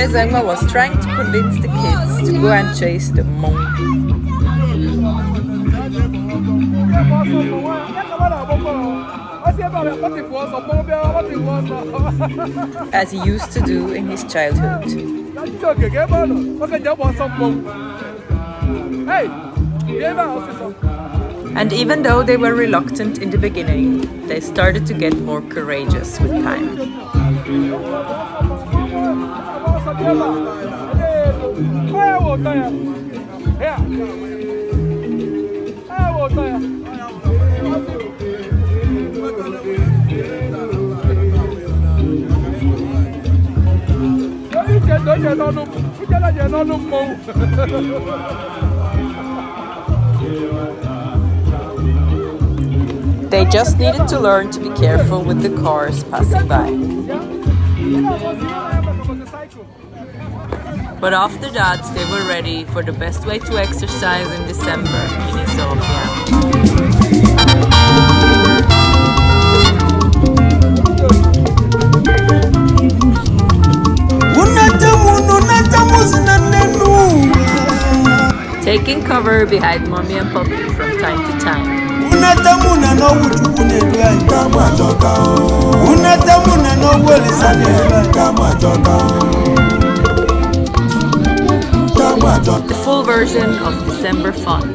Ezenwa was trying to convince the kids to go and chase the Mmanwu, as he used to do in his childhood. And even though they were reluctant in the beginning, they started to get more courageous with time. They just needed to learn to be careful with the cars passing by. But after that, they were ready for the best way to exercise in December in Ethiopia. Taking cover behind mommy and puppy from time to time. The full version of December fun.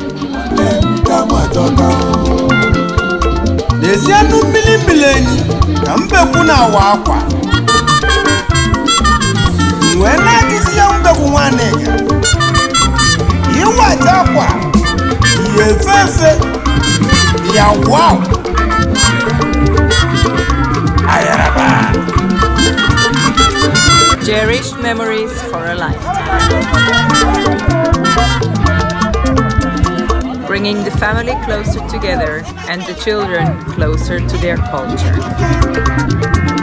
Cherished memories for a lifetime. Bringing the family closer together and the children closer to their culture.